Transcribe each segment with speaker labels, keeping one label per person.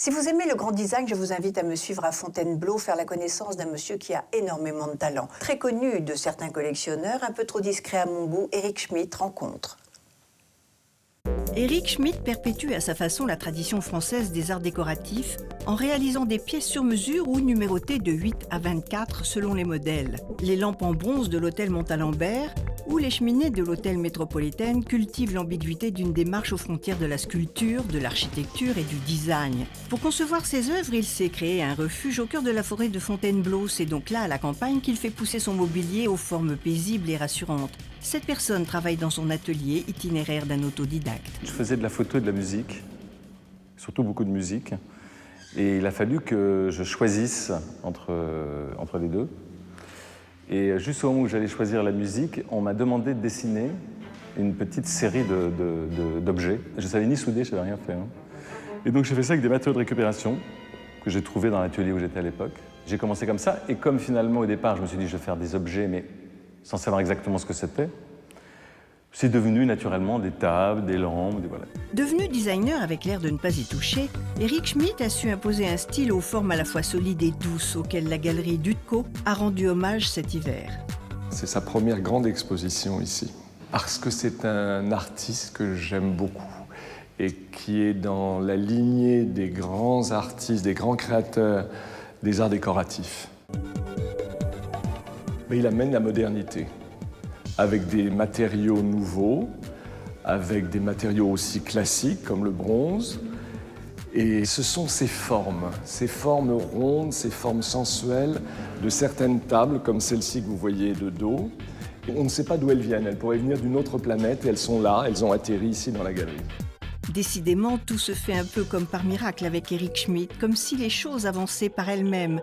Speaker 1: Si vous aimez le grand design, je vous invite à me suivre à Fontainebleau, faire la connaissance d'un monsieur qui a énormément de talent. Très connu de certains collectionneurs, un peu trop discret à mon goût, Eric Schmitt rencontre.
Speaker 2: Eric Schmitt perpétue à sa façon la tradition française des arts décoratifs en réalisant des pièces sur mesure ou numérotées de 8 à 24 selon les modèles. Les lampes en bronze de l'hôtel Montalembert ou les cheminées de l'hôtel Métropolitaine cultivent l'ambiguïté d'une démarche aux frontières de la sculpture, de l'architecture et du design. Pour concevoir ses œuvres, il s'est créé un refuge au cœur de la forêt de Fontainebleau. C'est donc là, à la campagne, qu'il fait pousser son mobilier aux formes paisibles et rassurantes. Cette personne travaille dans son atelier, itinéraire d'un autodidacte.
Speaker 3: Je faisais de la photo et de la musique, surtout beaucoup de musique. Et il a fallu que je choisisse entre les deux. Et juste au moment où j'allais choisir la musique, on m'a demandé de dessiner une petite série d'objets. Je ne savais ni souder, je ne savais rien faire. Et donc j'ai fait ça avec des matériaux de récupération que j'ai trouvés dans l'atelier où j'étais à l'époque. J'ai commencé comme ça, et comme finalement au départ je me suis dit je vais faire des objets, mais sans savoir exactement ce que c'était, c'est devenu naturellement des tables, des lampes, voilà.
Speaker 2: Devenu designer avec l'air de ne pas y toucher, Eric Schmitt a su imposer un style aux formes à la fois solides et douces auquel la galerie Dutco a rendu hommage cet hiver.
Speaker 4: C'est sa première grande exposition ici, parce que c'est un artiste que j'aime beaucoup et qui est dans la lignée des grands artistes, des grands créateurs des arts décoratifs. Mais il amène la modernité, avec des matériaux nouveaux, avec des matériaux aussi classiques comme le bronze. Et ce sont ces formes rondes, ces formes sensuelles de certaines tables, comme celle-ci que vous voyez de dos. On ne sait pas d'où elles viennent, elles pourraient venir d'une autre planète et elles sont là, elles ont atterri ici dans la galerie.
Speaker 2: Décidément, tout se fait un peu comme par miracle avec Eric Schmitt, comme si les choses avançaient par elles-mêmes.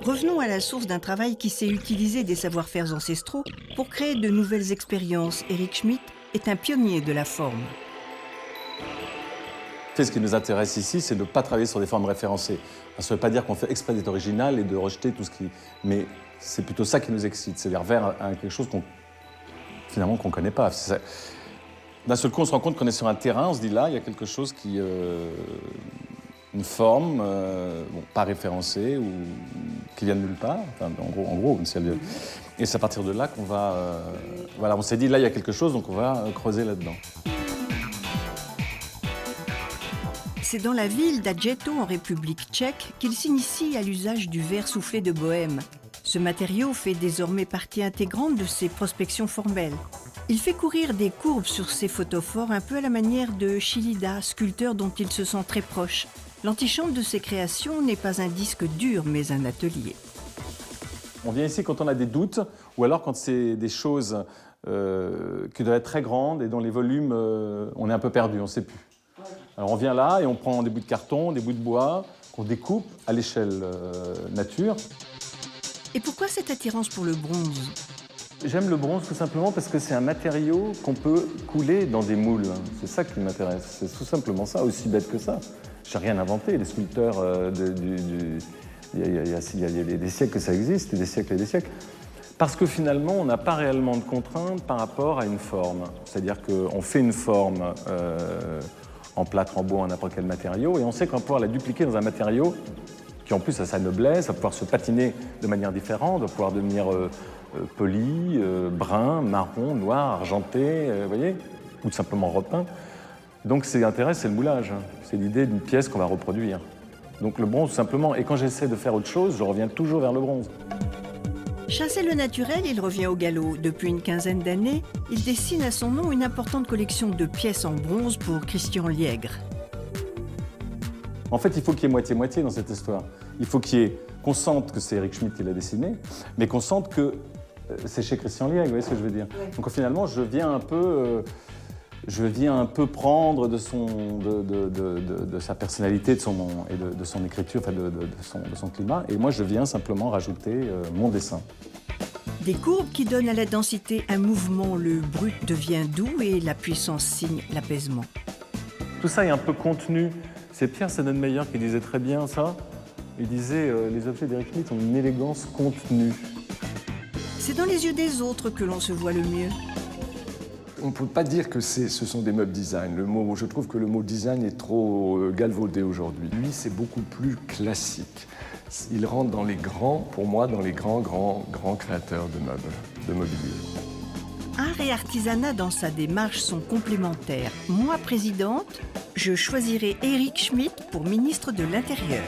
Speaker 2: Revenons à la source d'un travail qui sait utiliser des savoir-faire ancestraux pour créer de nouvelles expériences. Eric Schmitt est un pionnier de la forme.
Speaker 3: Ce qui nous intéresse ici, c'est de ne pas travailler sur des formes référencées. Ça ne veut pas dire qu'on fait exprès d'être original et de rejeter tout ce qui... Mais c'est plutôt ça qui nous excite, c'est-à-dire vers quelque chose qu'on ne connaît pas. D'un seul coup, on se rend compte qu'on est sur un terrain, on se dit là, il y a quelque chose qui... une forme, bon, pas référencée ou qui vient de nulle part, enfin, en gros et c'est à partir de là qu'on va... voilà, on s'est dit, là, il y a quelque chose, donc on va creuser là-dedans.
Speaker 2: C'est dans la ville d'Adjeto, en République tchèque, qu'il s'initie à l'usage du verre soufflé de Bohême. Ce matériau fait désormais partie intégrante de ses prospections formelles. Il fait courir des courbes sur ses photophores un peu à la manière de Chillida, sculpteur dont il se sent très proche. L'antichambre de ses créations n'est pas un disque dur, mais un atelier.
Speaker 3: On vient ici quand on a des doutes, ou alors quand c'est des choses qui doivent être très grandes et dont les volumes, on est un peu perdu, on ne sait plus. Alors on vient là et on prend des bouts de carton, des bouts de bois, qu'on découpe à l'échelle nature.
Speaker 2: Et pourquoi cette attirance pour le bronze ?
Speaker 3: J'aime le bronze tout simplement parce que c'est un matériau qu'on peut couler dans des moules. C'est ça qui m'intéresse, c'est tout simplement ça, aussi bête que ça. Je n'ai rien inventé, les sculpteurs, il y a des siècles que ça existe, des siècles et des siècles. Parce que finalement, on n'a pas réellement de contraintes par rapport à une forme. C'est-à-dire qu'on fait une forme en plâtre, en bois, en n'importe quel matériau, et on sait qu'on va pouvoir la dupliquer dans un matériau qui en plus a sa noblesse, va pouvoir se patiner de manière différente, va pouvoir devenir poli, brun, marron, noir, argenté, vous voyez, ou tout simplement repeint. Donc ce qui intéresse, c'est le moulage. C'est l'idée d'une pièce qu'on va reproduire. Donc le bronze, tout simplement. Et quand j'essaie de faire autre chose, je reviens toujours vers le bronze.
Speaker 2: Chassé le naturel, il revient au galop. Depuis une quinzaine d'années, il dessine à son nom une importante collection de pièces en bronze pour Christian Liègre.
Speaker 3: En fait, il faut qu'il y ait moitié-moitié dans cette histoire. Il faut qu'on sente que c'est Eric Schmitt qui l'a dessiné, mais qu'on sente que c'est chez Christian Liègre, vous voyez ce que je veux dire? Oui. Donc finalement, je viens un peu prendre de sa personnalité, de son écriture, enfin de son climat, et moi je viens simplement rajouter mon dessin.
Speaker 2: Des courbes qui donnent à la densité un mouvement, le brut devient doux et la puissance signe l'apaisement.
Speaker 3: Tout ça est un peu contenu. C'est Pierre Sennenmeyer qui disait très bien ça. Il disait les objets d'Eric Schmitt ont une élégance contenue.
Speaker 2: C'est dans les yeux des autres que l'on se voit le mieux.
Speaker 4: On ne peut pas dire que ce sont des meubles design. Je trouve que le mot design est trop galvaudé aujourd'hui. Lui, c'est beaucoup plus classique. Il rentre dans les grands, pour moi, dans les grands créateurs de meubles, de mobilier.
Speaker 2: Art et artisanat dans sa démarche sont complémentaires. Moi, présidente, je choisirai Eric Schmitt pour ministre de l'Intérieur.